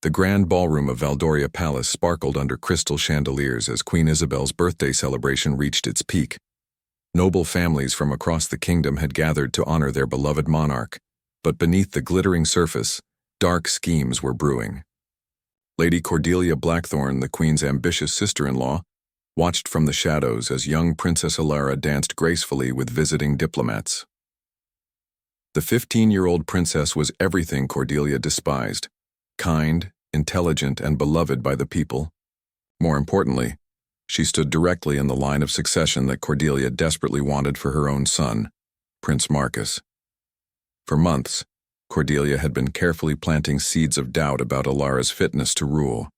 The grand ballroom of Valdoria Palace sparkled under crystal chandeliers as Queen Isabel's birthday celebration reached its peak. Noble families from across the kingdom had gathered to honor their beloved monarch, but beneath the glittering surface, dark schemes were brewing. Lady Cordelia Blackthorne, the Queen's ambitious sister-in-law, watched from the shadows as young Princess Alara danced gracefully with visiting diplomats. The 15-year-old princess was everything Cordelia despised: kind, intelligent, and beloved by the people. More importantly, she stood directly in the line of succession that Cordelia desperately wanted for her own son, Prince Marcus. For months, Cordelia had been carefully planting seeds of doubt about Alara's fitness to rule.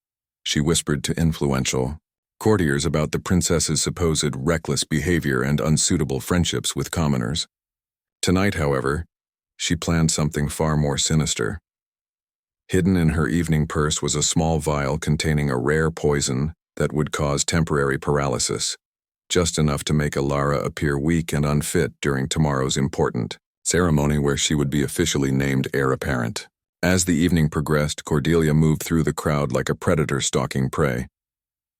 She whispered to influential courtiers about the princess's supposed reckless behavior and unsuitable friendships with commoners. Tonight, however, she planned something far more sinister. Hidden in her evening purse was a small vial containing a rare poison that would cause temporary paralysis, just enough to make Alara appear weak and unfit during tomorrow's important ceremony where she would be officially named heir apparent. As the evening progressed, Cordelia moved through the crowd like a predator stalking prey.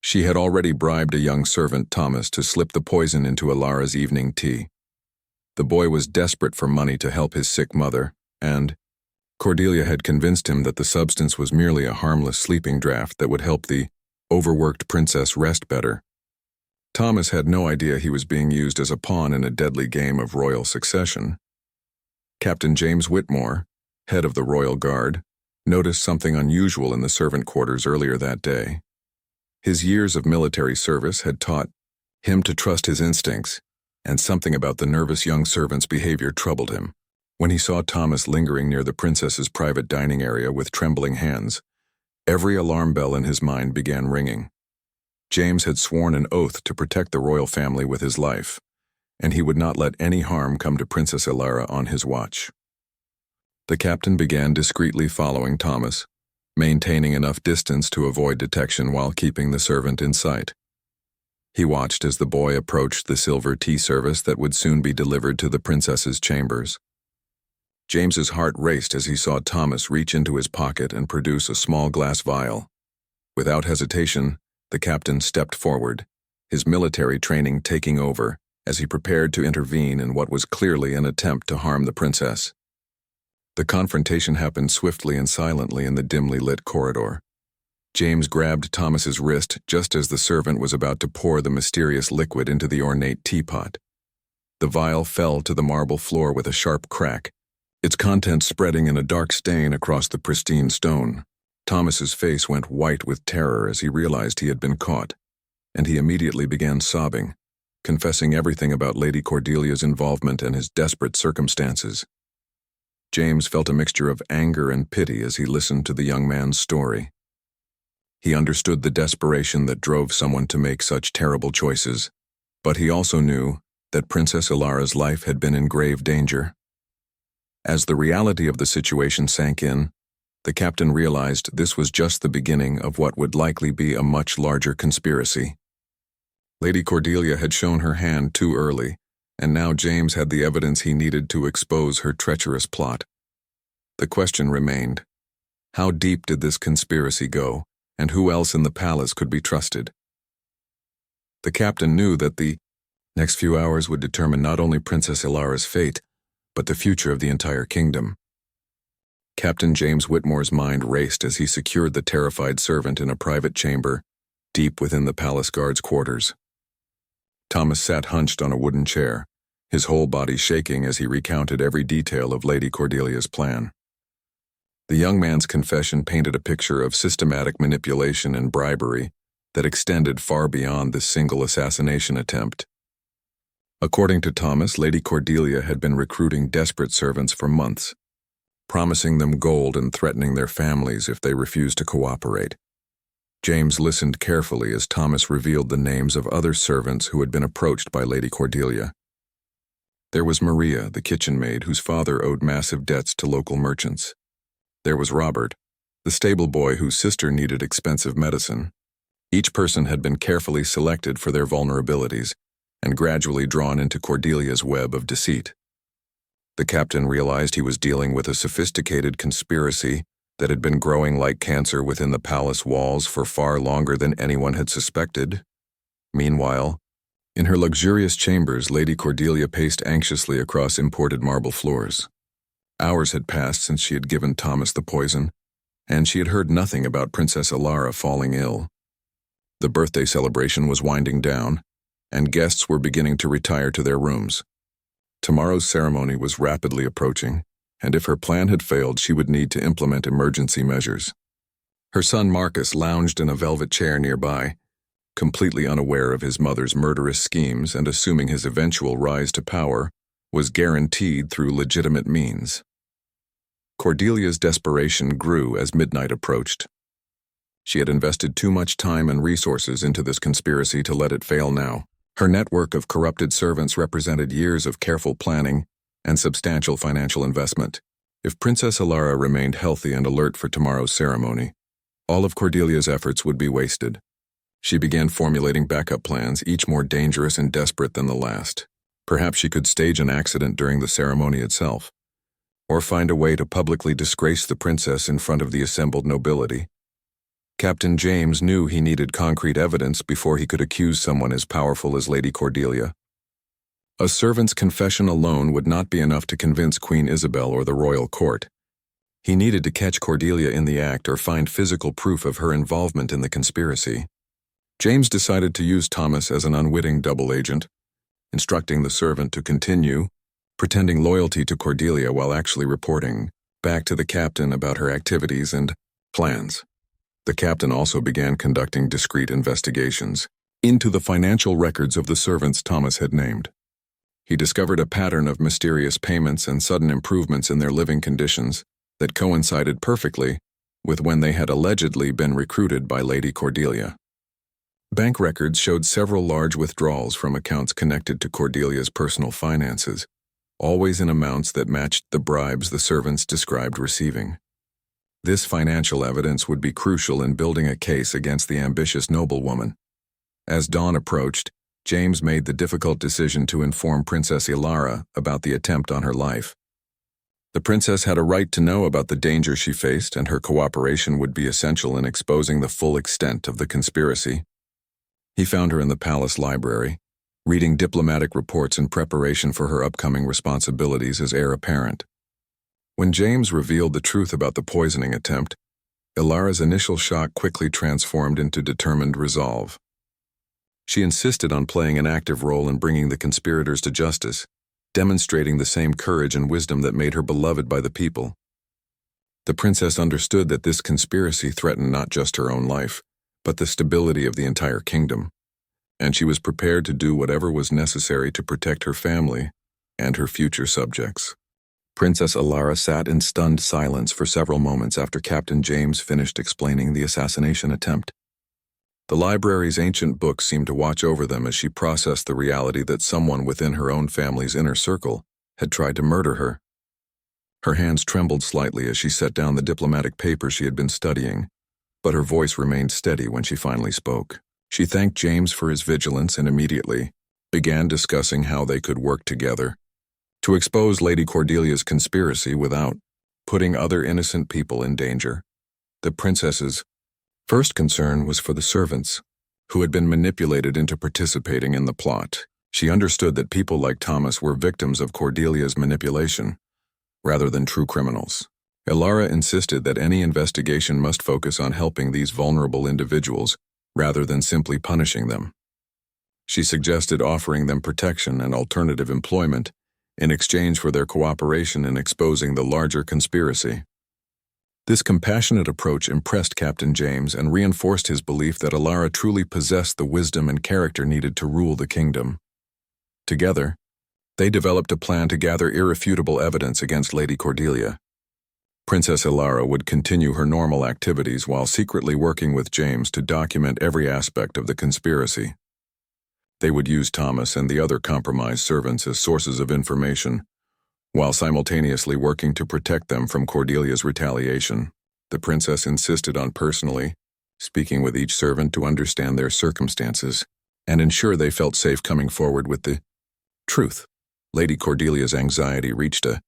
She had already bribed a young servant, Thomas, to slip the poison into Alara's evening tea. The boy was desperate for money to help his sick mother, and Cordelia had convinced him that the substance was merely a harmless sleeping draught that would help the overworked princess rest better. Thomas had no idea he was being used as a pawn in a deadly game of royal succession. Captain James Whitmore, head of the Royal Guard, noticed something unusual in the servant quarters earlier that day. His years of military service had taught him to trust his instincts, and something about the nervous young servant's behavior troubled him. When he saw Thomas lingering near the princess's private dining area with trembling hands, every alarm bell in his mind began ringing. James had sworn an oath to protect the royal family with his life, and he would not let any harm come to Princess Alara on his watch. The captain began discreetly following Thomas, maintaining enough distance to avoid detection while keeping the servant in sight. He watched as the boy approached the silver tea service that would soon be delivered to the princess's chambers. James's heart raced as he saw Thomas reach into his pocket and produce a small glass vial. Without hesitation, the captain stepped forward, his military training taking over as he prepared to intervene in what was clearly an attempt to harm the princess. The confrontation happened swiftly and silently in the dimly lit corridor. James grabbed Thomas's wrist just as the servant was about to pour the mysterious liquid into the ornate teapot. The vial fell to the marble floor with a sharp crack, its contents spreading in a dark stain across the pristine stone. Thomas's face went white with terror as he realized he had been caught, and he immediately began sobbing, confessing everything about Lady Cordelia's involvement and his desperate circumstances. James felt a mixture of anger and pity as he listened to the young man's story. He understood the desperation that drove someone to make such terrible choices, but he also knew that Princess Alara's life had been in grave danger. As the reality of the situation sank in, the captain realized this was just the beginning of what would likely be a much larger conspiracy. Lady Cordelia had shown her hand too early, and now James had the evidence he needed to expose her treacherous plot. The question remained: how deep did this conspiracy go, and who else in the palace could be trusted? The captain knew that the next few hours would determine not only Princess Alara's fate, but the future of the entire kingdom. Captain James Whitmore's mind raced as he secured the terrified servant in a private chamber deep within the palace guard's quarters. Thomas sat hunched on a wooden chair, his whole body shaking as he recounted every detail of Lady Cordelia's plan. The young man's confession painted a picture of systematic manipulation and bribery that extended far beyond this single assassination attempt. According to Thomas, Lady Cordelia had been recruiting desperate servants for months, promising them gold and threatening their families if they refused to cooperate. James listened carefully as Thomas revealed the names of other servants who had been approached by Lady Cordelia. There was Maria, the kitchen maid, whose father owed massive debts to local merchants. There was Robert, the stable boy whose sister needed expensive medicine. Each person had been carefully selected for their vulnerabilities and gradually drawn into Cordelia's web of deceit. The captain realized he was dealing with a sophisticated conspiracy that had been growing like cancer within the palace walls for far longer than anyone had suspected. Meanwhile, in her luxurious chambers, Lady Cordelia paced anxiously across imported marble floors. Hours had passed since she had given Thomas the poison, and she had heard nothing about Princess Alara falling ill. The birthday celebration was winding down, and guests were beginning to retire to their rooms. Tomorrow's ceremony was rapidly approaching, and if her plan had failed, she would need to implement emergency measures. Her son Marcus lounged in a velvet chair nearby, completely unaware of his mother's murderous schemes and assuming his eventual rise to power was guaranteed through legitimate means. Cordelia's desperation grew as midnight approached. She had invested too much time and resources into this conspiracy to let it fail now. Her network of corrupted servants represented years of careful planning and substantial financial investment. If Princess Alara remained healthy and alert for tomorrow's ceremony, all of Cordelia's efforts would be wasted. She began formulating backup plans, each more dangerous and desperate than the last. Perhaps she could stage an accident during the ceremony itself, or find a way to publicly disgrace the princess in front of the assembled nobility. Captain James knew he needed concrete evidence before he could accuse someone as powerful as Lady Cordelia. A servant's confession alone would not be enough to convince Queen Isabel or the royal court. He needed to catch Cordelia in the act or find physical proof of her involvement in the conspiracy. James decided to use Thomas as an unwitting double agent, instructing the servant to continue pretending loyalty to Cordelia while actually reporting back to the captain about her activities and plans. The captain also began conducting discreet investigations into the financial records of the servants Thomas had named. He discovered a pattern of mysterious payments and sudden improvements in their living conditions that coincided perfectly with when they had allegedly been recruited by Lady Cordelia. Bank records showed several large withdrawals from accounts connected to Cordelia's personal finances, always in amounts that matched the bribes the servants described receiving. This financial evidence would be crucial in building a case against the ambitious noblewoman. As dawn approached, James made the difficult decision to inform Princess Alara about the attempt on her life. The princess had a right to know about the danger she faced, and her cooperation would be essential in exposing the full extent of the conspiracy. He found her in the palace library, reading diplomatic reports in preparation for her upcoming responsibilities as heir apparent. When James revealed the truth about the poisoning attempt, Alara's initial shock quickly transformed into determined resolve. She insisted on playing an active role in bringing the conspirators to justice, demonstrating the same courage and wisdom that made her beloved by the people. The princess understood that this conspiracy threatened not just her own life, but the stability of the entire kingdom, and she was prepared to do whatever was necessary to protect her family and her future subjects. Princess Alara sat in stunned silence for several moments after Captain James finished explaining the assassination attempt. The library's ancient books seemed to watch over them as she processed the reality that someone within her own family's inner circle had tried to murder her. Her hands trembled slightly as she set down the diplomatic papers she had been studying, but her voice remained steady when she finally spoke. She thanked James for his vigilance and immediately began discussing how they could work together to expose Lady Cordelia's conspiracy without putting other innocent people in danger. The princess's first concern was for the servants, who had been manipulated into participating in the plot. She understood that people like Thomas were victims of Cordelia's manipulation, rather than true criminals. Alara insisted that any investigation must focus on helping these vulnerable individuals rather than simply punishing them. She suggested offering them protection and alternative employment in exchange for their cooperation in exposing the larger conspiracy. This compassionate approach impressed Captain James and reinforced his belief that Alara truly possessed the wisdom and character needed to rule the kingdom. Together, they developed a plan to gather irrefutable evidence against Lady Cordelia. Princess Alara would continue her normal activities while secretly working with James to document every aspect of the conspiracy. They would use Thomas and the other compromised servants as sources of information, while simultaneously working to protect them from Cordelia's retaliation. The princess insisted on personally speaking with each servant to understand their circumstances and ensure they felt safe coming forward with the truth. Lady Cordelia's anxiety reached a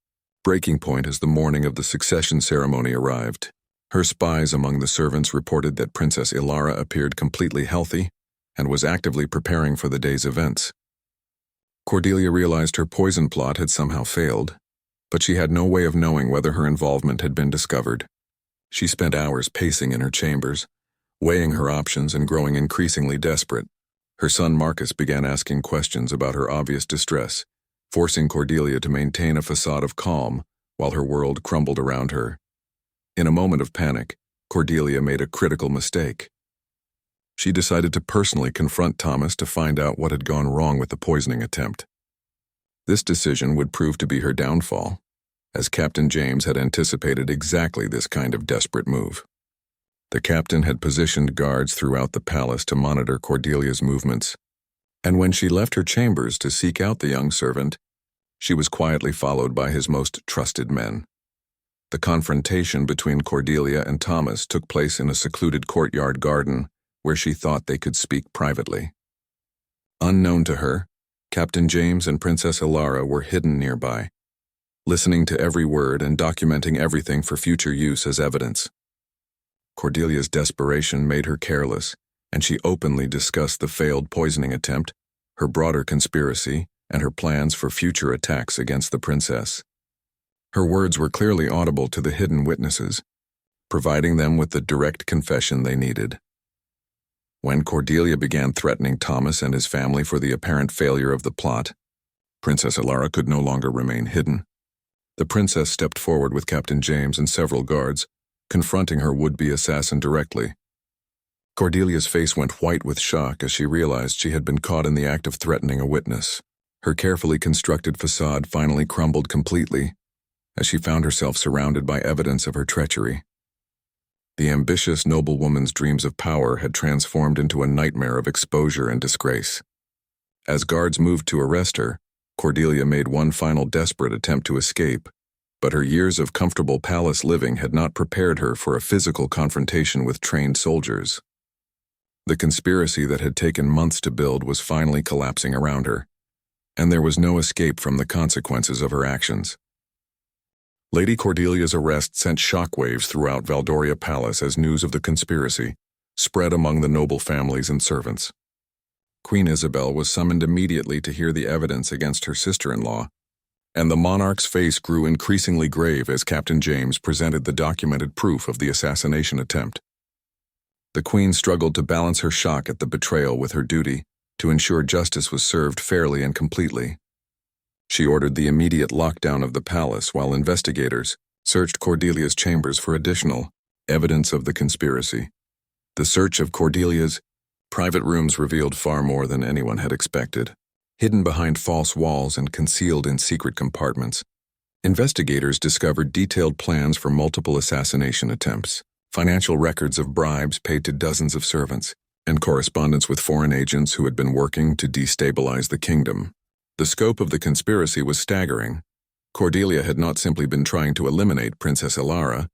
breaking point as the morning of the succession ceremony arrived. Her spies among the servants reported that Princess Ilara appeared completely healthy and was actively preparing for the day's events. Cordelia realized her poison plot had somehow failed, but she had no way of knowing whether her involvement had been discovered. She spent hours pacing in her chambers, weighing her options and growing increasingly desperate. Her son Marcus began asking questions about her obvious distress, forcing Cordelia to maintain a facade of calm while her world crumbled around her. In a moment of panic, Cordelia made a critical mistake. She decided to personally confront Thomas to find out what had gone wrong with the poisoning attempt. This decision would prove to be her downfall, as Captain James had anticipated exactly this kind of desperate move. The captain had positioned guards throughout the palace to monitor Cordelia's movements, and when she left her chambers to seek out the young servant, she was quietly followed by his most trusted men. The confrontation between Cordelia and Thomas took place in a secluded courtyard garden where she thought they could speak privately. Unknown to her, Captain James and Princess Ilara were hidden nearby, listening to every word and documenting everything for future use as evidence. Cordelia's desperation made her careless, and she openly discussed the failed poisoning attempt, her broader conspiracy, and her plans for future attacks against the princess. Her words were clearly audible to the hidden witnesses, providing them with the direct confession they needed. When Cordelia began threatening Thomas and his family for the apparent failure of the plot, Princess Ilara could no longer remain hidden. The princess stepped forward with Captain James and several guards, confronting her would-be assassin directly. Cordelia's face went white with shock as she realized she had been caught in the act of threatening a witness. Her carefully constructed facade finally crumbled completely as she found herself surrounded by evidence of her treachery. The ambitious noblewoman's dreams of power had transformed into a nightmare of exposure and disgrace. As guards moved to arrest her, Cordelia made one final desperate attempt to escape, but her years of comfortable palace living had not prepared her for a physical confrontation with trained soldiers. The conspiracy that had taken months to build was finally collapsing around her, and there was no escape from the consequences of her actions. Lady Cordelia's arrest sent shockwaves throughout Valdoria Palace as news of the conspiracy spread among the noble families and servants. Queen Isabel was summoned immediately to hear the evidence against her sister-in-law, and the monarch's face grew increasingly grave as Captain James presented the documented proof of the assassination attempt. The Queen struggled to balance her shock at the betrayal with her duty to ensure justice was served fairly and completely. She ordered the immediate lockdown of the palace while investigators searched Cordelia's chambers for additional evidence of the conspiracy. The search of Cordelia's private rooms revealed far more than anyone had expected. Hidden behind false walls and concealed in secret compartments, investigators discovered detailed plans for multiple assassination attempts, financial records of bribes paid to dozens of servants, and correspondence with foreign agents who had been working to destabilize the kingdom. The scope of the conspiracy was staggering. Cordelia had not simply been trying to eliminate Princess Ilara,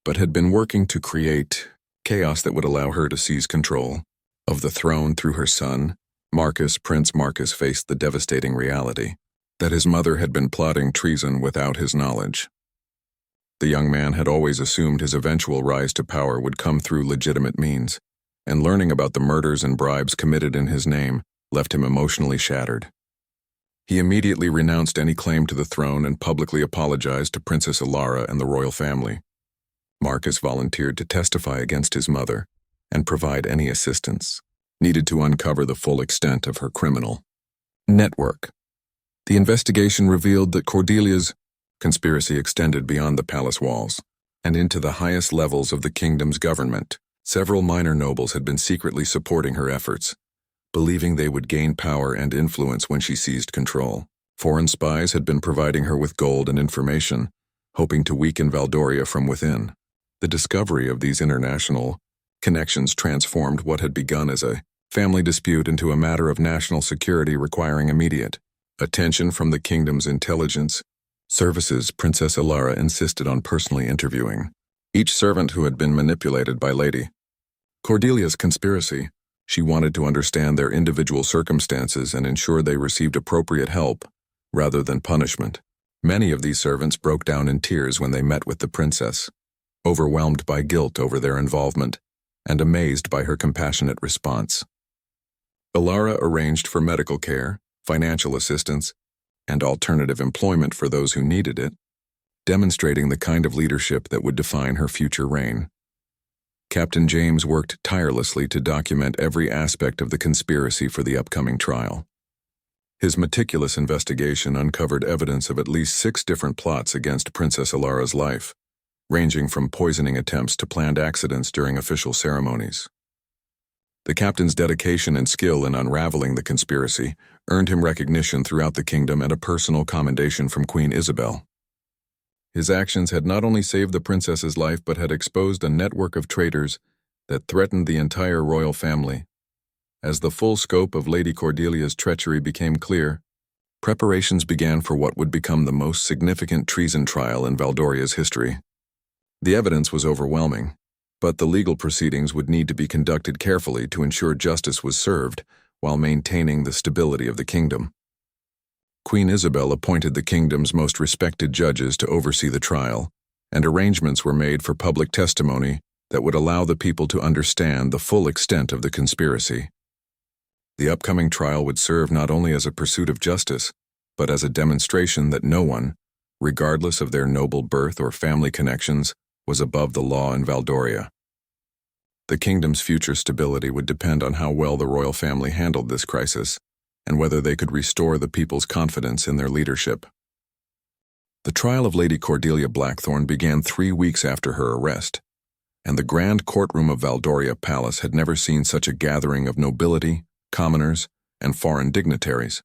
but had been working to create chaos that would allow her to seize control of the throne through her son. Prince Marcus faced the devastating reality that his mother had been plotting treason without his knowledge. The young man had always assumed his eventual rise to power would come through legitimate means, and learning about the murders and bribes committed in his name left him emotionally shattered. He immediately renounced any claim to the throne and publicly apologized to Princess Ilara and the royal family. Marcus volunteered to testify against his mother and provide any assistance needed to uncover the full extent of her criminal network. The investigation revealed that Cordelia's conspiracy extended beyond the palace walls and into the highest levels of the kingdom's government. Several minor nobles had been secretly supporting her efforts, believing they would gain power and influence when she seized control. Foreign spies had been providing her with gold and information, hoping to weaken Valdoria from within. The discovery of these international connections transformed what had begun as a family dispute into a matter of national security requiring immediate attention from the kingdom's intelligence services. Princess Ilara insisted on personally interviewing each servant who had been manipulated by Lady Cordelia's conspiracy. She wanted to understand their individual circumstances and ensure they received appropriate help rather than punishment. Many of these servants broke down in tears when they met with the princess. overwhelmed by guilt over their involvement and amazed by her compassionate response. Alara arranged for medical care, financial assistance, and alternative employment for those who needed it, demonstrating the kind of leadership that would define her future reign. Captain James worked tirelessly to document every aspect of the conspiracy for the upcoming trial. His meticulous investigation uncovered evidence of at least 6 different plots against Princess Alara's life, ranging from poisoning attempts to planned accidents during official ceremonies. The captain's dedication and skill in unraveling the conspiracy earned him recognition throughout the kingdom and a personal commendation from Queen Isabel. His actions had not only saved the princess's life but had exposed a network of traitors that threatened the entire royal family. As the full scope of Lady Cordelia's treachery became clear, preparations began for what would become the most significant treason trial in Valdoria's history. The evidence was overwhelming, but the legal proceedings would need to be conducted carefully to ensure justice was served while maintaining the stability of the kingdom. Queen Isabel appointed the kingdom's most respected judges to oversee the trial, and arrangements were made for public testimony that would allow the people to understand the full extent of the conspiracy. The upcoming trial would serve not only as a pursuit of justice, but as a demonstration that no one, regardless of their noble birth or family connections, was above the law in Valdoria. The kingdom's future stability would depend on how well the royal family handled this crisis, and whether they could restore the people's confidence in their leadership. The trial of Lady Cordelia Blackthorne began 3 weeks after her arrest, and the grand courtroom of Valdoria Palace had never seen such a gathering of nobility, commoners, and foreign dignitaries.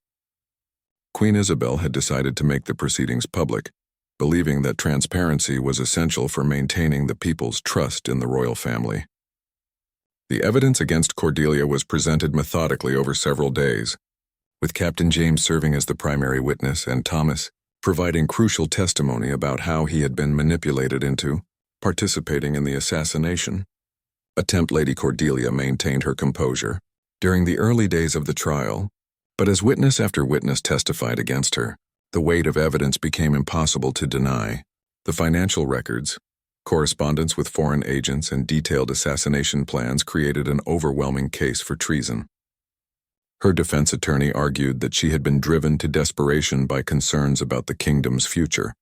Queen Isabel had decided to make the proceedings public, believing that transparency was essential for maintaining the people's trust in the royal family. The evidence against Cordelia was presented methodically over several days, with Captain James serving as the primary witness and Thomas providing crucial testimony about how he had been manipulated into participating in the assassination attempt. Lady Cordelia maintained her composure during the early days of the trial, but as witness after witness testified against her, the weight of evidence became impossible to deny. The financial records, correspondence with foreign agents, and detailed assassination plans created an overwhelming case for treason. Her defense attorney argued that she had been driven to desperation by concerns about the kingdom's future.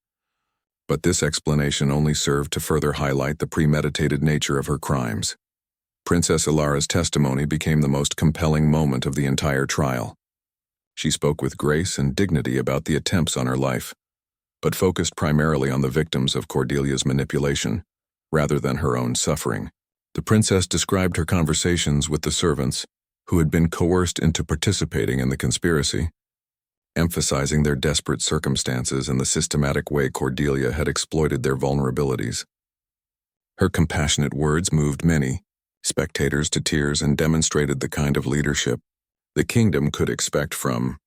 But this explanation only served to further highlight the premeditated nature of her crimes. Princess Alara's testimony became the most compelling moment of the entire trial. She spoke with grace and dignity about the attempts on her life, but focused primarily on the victims of Cordelia's manipulation, rather than her own suffering. The princess described her conversations with the servants, who had been coerced into participating in the conspiracy, emphasizing their desperate circumstances and the systematic way Cordelia had exploited their vulnerabilities. Her compassionate words moved many spectators to tears and demonstrated the kind of leadership the kingdom could expect from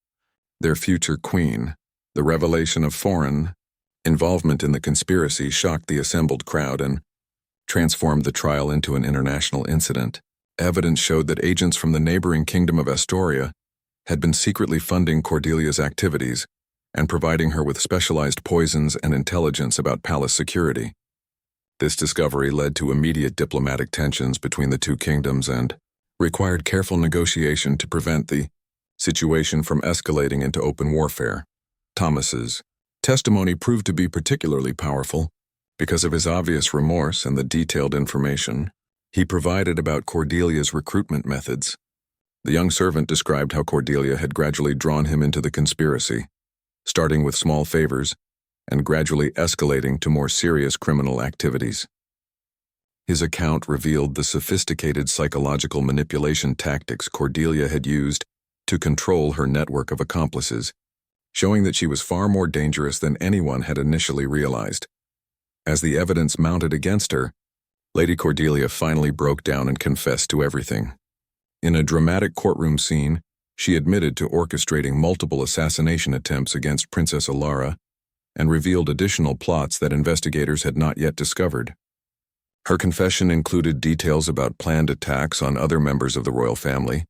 their future queen. The revelation of foreign involvement in the conspiracy shocked the assembled crowd and transformed the trial into an international incident. Evidence showed that agents from the neighboring kingdom of Astoria had been secretly funding Cordelia's activities and providing her with specialized poisons and intelligence about palace security. This discovery led to immediate diplomatic tensions between the two kingdoms and required careful negotiation to prevent the situation from escalating into open warfare. Thomas's testimony proved to be particularly powerful because of his obvious remorse and the detailed information he provided about Cordelia's recruitment methods. The young servant described how Cordelia had gradually drawn him into the conspiracy, starting with small favors and gradually escalating to more serious criminal activities. His account revealed the sophisticated psychological manipulation tactics Cordelia had used to control her network of accomplices, showing that she was far more dangerous than anyone had initially realized. As the evidence mounted against her, Lady Cordelia finally broke down and confessed to everything. In a dramatic courtroom scene, she admitted to orchestrating multiple assassination attempts against Princess Alara and revealed additional plots that investigators had not yet discovered. Her confession included details about planned attacks on other members of the royal family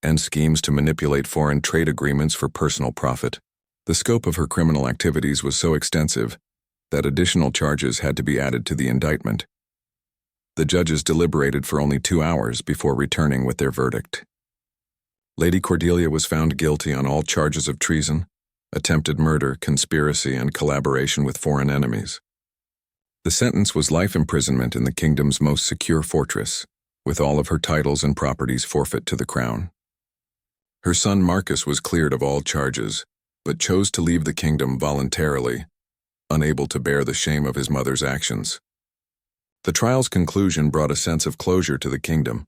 and schemes to manipulate foreign trade agreements for personal profit. The scope of her criminal activities was so extensive that additional charges had to be added to the indictment. The judges deliberated for only 2 hours before returning with their verdict. Lady Cordelia was found guilty on all charges of treason, attempted murder, conspiracy, and collaboration with foreign enemies. The sentence was life imprisonment in the kingdom's most secure fortress, with all of her titles and properties forfeit to the crown. Her son Marcus was cleared of all charges, but chose to leave the kingdom voluntarily, unable to bear the shame of his mother's actions. The trial's conclusion brought a sense of closure to the kingdom,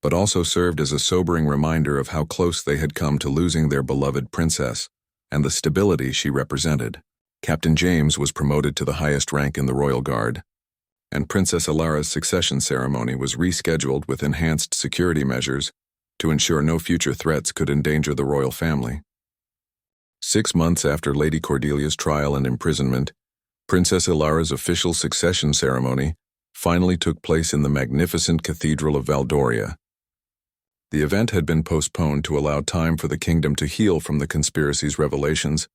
but also served as a sobering reminder of how close they had come to losing their beloved princess and the stability she represented. Captain James was promoted to the highest rank in the royal guard, and Princess Ilara's succession ceremony was rescheduled with enhanced security measures to ensure no future threats could endanger the royal family. 6 months after Lady Cordelia's trial and imprisonment, Princess Ilara's official succession ceremony finally took place in the magnificent Cathedral of Valdoria. The event had been postponed to allow time for the kingdom to heal from the conspiracy's revelations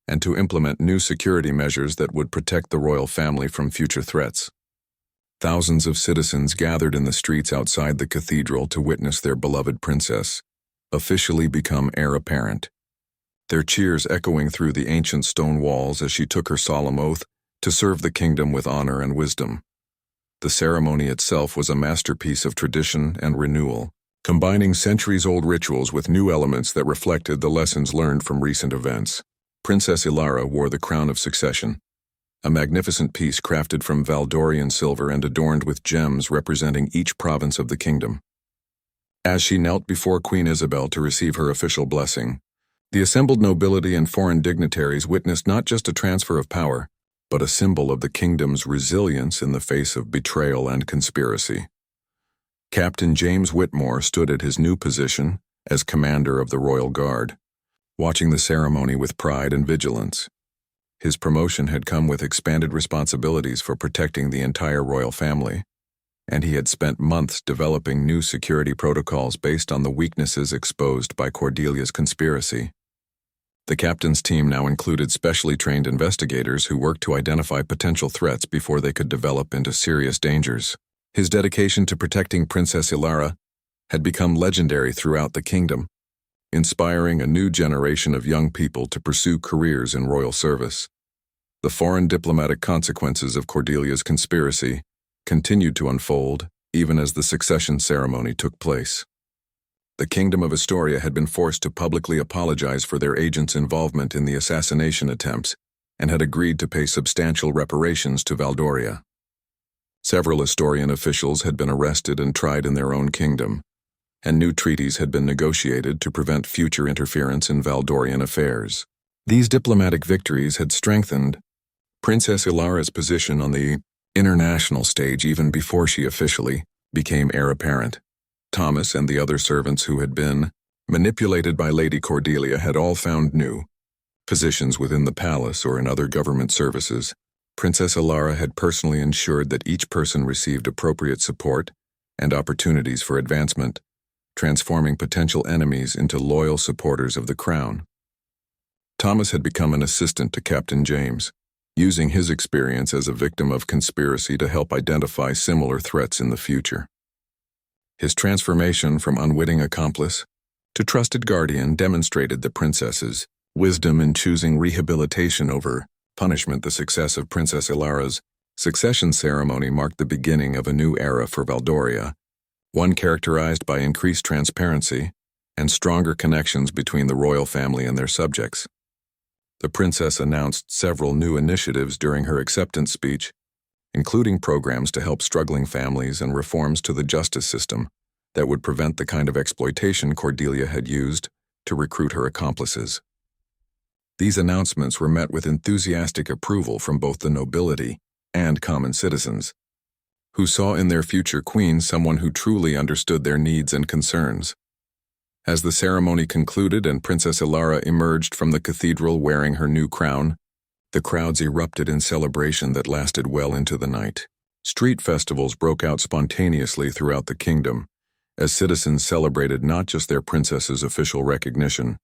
and to implement new security measures that would protect the royal family from future threats. Thousands of citizens gathered in the streets outside the cathedral to witness their beloved princess officially become heir apparent, their cheers echoing through the ancient stone walls as she took her solemn oath to serve the kingdom with honor and wisdom. The ceremony itself was a masterpiece of tradition and renewal, combining centuries-old rituals with new elements that reflected the lessons learned from recent events. Princess Ilara wore the crown of succession, a magnificent piece crafted from Valdorian silver and adorned with gems representing each province of the kingdom. As she knelt before Queen Isabel to receive her official blessing, the assembled nobility and foreign dignitaries witnessed not just a transfer of power, but a symbol of the kingdom's resilience in the face of betrayal and conspiracy. Captain James Whitmore stood at his new position as commander of the Royal Guard, watching the ceremony with pride and vigilance. His promotion had come with expanded responsibilities for protecting the entire royal family, and he had spent months developing new security protocols based on the weaknesses exposed by Cordelia's conspiracy. The captain's team now included specially trained investigators who worked to identify potential threats before they could develop into serious dangers. His dedication to protecting Princess Ilara had become legendary throughout the kingdom, inspiring a new generation of young people to pursue careers in royal service. The foreign diplomatic consequences of Cordelia's conspiracy continued to unfold even as the succession ceremony took place. The Kingdom of Astoria had been forced to publicly apologize for their agents' involvement in the assassination attempts and had agreed to pay substantial reparations to Valdoria. Several Astorian officials had been arrested and tried in their own kingdom, and new treaties had been negotiated to prevent future interference in Valdorian affairs. These diplomatic victories had strengthened Princess Ilara's position on the international stage even before she officially became heir apparent. Thomas and the other servants who had been manipulated by Lady Cordelia had all found new positions within the palace or in other government services. Princess Ilara had personally ensured that each person received appropriate support and opportunities for advancement, transforming potential enemies into loyal supporters of the crown. Thomas had become an assistant to Captain James, using his experience as a victim of conspiracy to help identify similar threats in the future. His transformation from unwitting accomplice to trusted guardian demonstrated the princess's wisdom in choosing rehabilitation over punishment. The success of Princess Ilara's succession ceremony marked the beginning of a new era for Valdoria, one characterized by increased transparency and stronger connections between the royal family and their subjects. The princess announced several new initiatives during her acceptance speech, including programs to help struggling families and reforms to the justice system that would prevent the kind of exploitation Cordelia had used to recruit her accomplices. These announcements were met with enthusiastic approval from both the nobility and common citizens, who saw in their future queen someone who truly understood their needs and concerns. As the ceremony concluded and Princess Ilara emerged from the cathedral wearing her new crown, the crowds erupted in celebration that lasted well into the night. Street festivals broke out spontaneously throughout the kingdom, as citizens celebrated not just their princess's official recognition,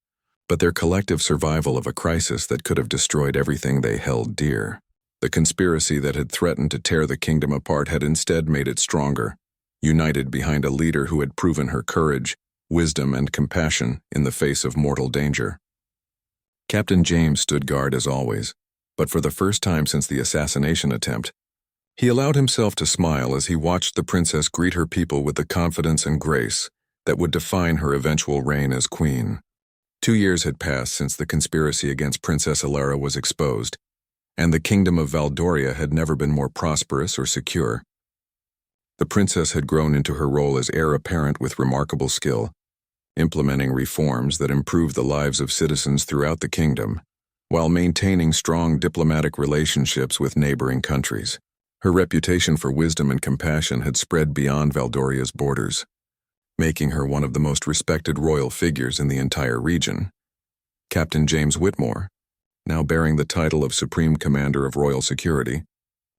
but their collective survival of a crisis that could have destroyed everything they held dear. The conspiracy that had threatened to tear the kingdom apart had instead made it stronger, united behind a leader who had proven her courage, wisdom, and compassion in the face of mortal danger. Captain James stood guard as always, but for the first time since the assassination attempt, he allowed himself to smile as he watched the princess greet her people with the confidence and grace that would define her eventual reign as queen. 2 years had passed since the conspiracy against Princess Elara was exposed, and the kingdom of Valdoria had never been more prosperous or secure. The princess had grown into her role as heir apparent with remarkable skill, implementing reforms that improved the lives of citizens throughout the kingdom, while maintaining strong diplomatic relationships with neighboring countries. Her reputation for wisdom and compassion had spread beyond Valdoria's borders, making her one of the most respected royal figures in the entire region. Captain James Whitmore, now bearing the title of Supreme Commander of Royal Security,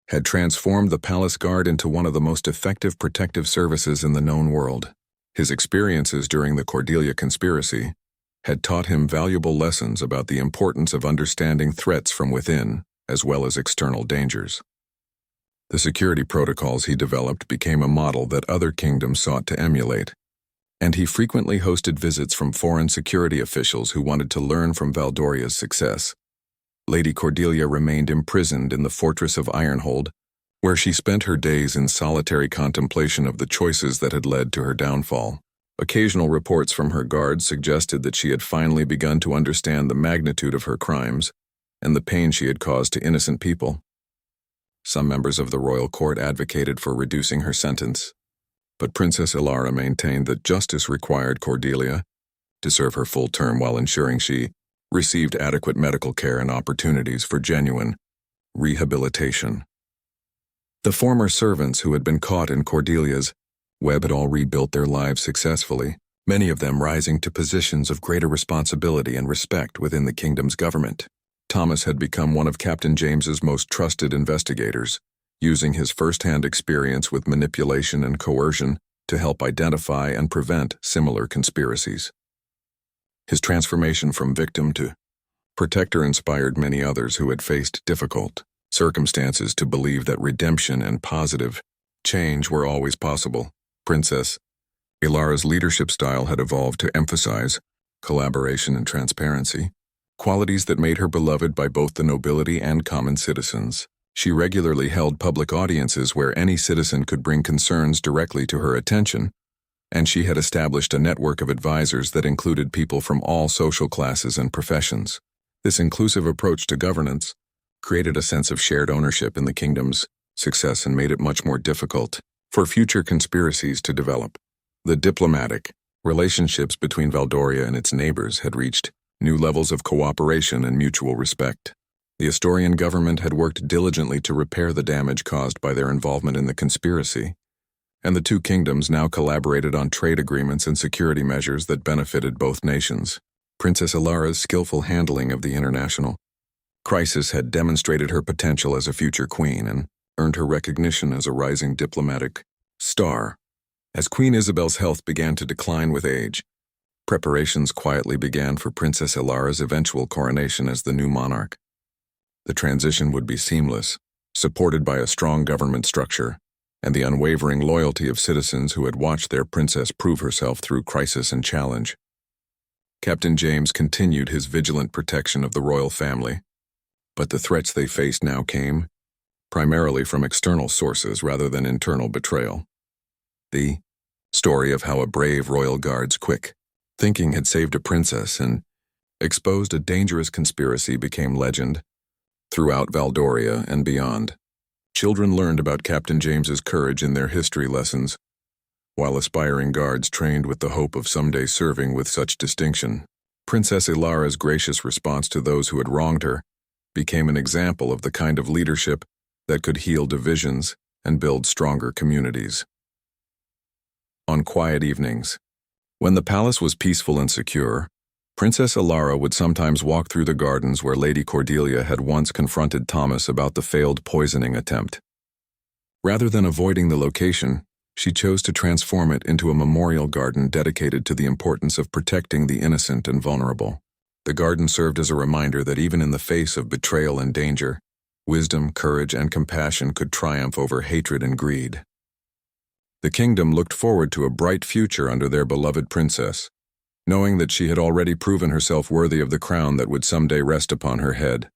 had transformed the Palace Guard into one of the most effective protective services in the known world. His experiences during the Cordelia conspiracy had taught him valuable lessons about the importance of understanding threats from within, as well as external dangers. The security protocols he developed became a model that other kingdoms sought to emulate, and he frequently hosted visits from foreign security officials who wanted to learn from Valdoria's success. Lady Cordelia remained imprisoned in the fortress of Ironhold, where she spent her days in solitary contemplation of the choices that had led to her downfall. Occasional reports from her guards suggested that she had finally begun to understand the magnitude of her crimes and the pain she had caused to innocent people. Some members of the royal court advocated for reducing her sentence, but Princess Elara maintained that justice required Cordelia to serve her full term while ensuring she received adequate medical care and opportunities for genuine rehabilitation. The former servants who had been caught in Cordelia's web had all rebuilt their lives successfully, many of them rising to positions of greater responsibility and respect within the kingdom's government. Thomas had become one of Captain James's most trusted investigators, using his first-hand experience with manipulation and coercion to help identify and prevent similar conspiracies. His transformation from victim to protector inspired many others who had faced difficult circumstances to believe that redemption and positive change were always possible. Princess Elara's leadership style had evolved to emphasize collaboration and transparency, qualities that made her beloved by both the nobility and common citizens. She regularly held public audiences where any citizen could bring concerns directly to her attention, and she had established a network of advisors that included people from all social classes and professions. This inclusive approach to governance created a sense of shared ownership in the kingdom's success and made it much more difficult for future conspiracies to develop. The diplomatic relationships between Valdoria and its neighbors had reached new levels of cooperation and mutual respect. The Astorian government had worked diligently to repair the damage caused by their involvement in the conspiracy, and the two kingdoms now collaborated on trade agreements and security measures that benefited both nations. Princess Elara's skillful handling of the international crisis had demonstrated her potential as a future queen and earned her recognition as a rising diplomatic star. As Queen Isabel's health began to decline with age, preparations quietly began for Princess Elara's eventual coronation as the new monarch. The transition would be seamless, supported by a strong government structure and the unwavering loyalty of citizens who had watched their princess prove herself through crisis and challenge. Captain James continued his vigilant protection of the royal family, but the threats they faced now came primarily from external sources rather than internal betrayal. The story of how a brave royal guard's quick thinking had saved a princess and exposed a dangerous conspiracy became legend throughout Valdoria and beyond. Children learned about Captain James's courage in their history lessons, while aspiring guards trained with the hope of someday serving with such distinction. Princess Elara's gracious response to those who had wronged her became an example of the kind of leadership that could heal divisions and build stronger communities. On quiet evenings, when the palace was peaceful and secure, Princess Elara would sometimes walk through the gardens where Lady Cordelia had once confronted Thomas about the failed poisoning attempt. Rather than avoiding the location, she chose to transform it into a memorial garden dedicated to the importance of protecting the innocent and vulnerable. The garden served as a reminder that even in the face of betrayal and danger, Wisdom, courage, and compassion could triumph over hatred and greed. The kingdom looked forward to a bright future under their beloved princess, knowing that she had already proven herself worthy of the crown that would someday rest upon her head.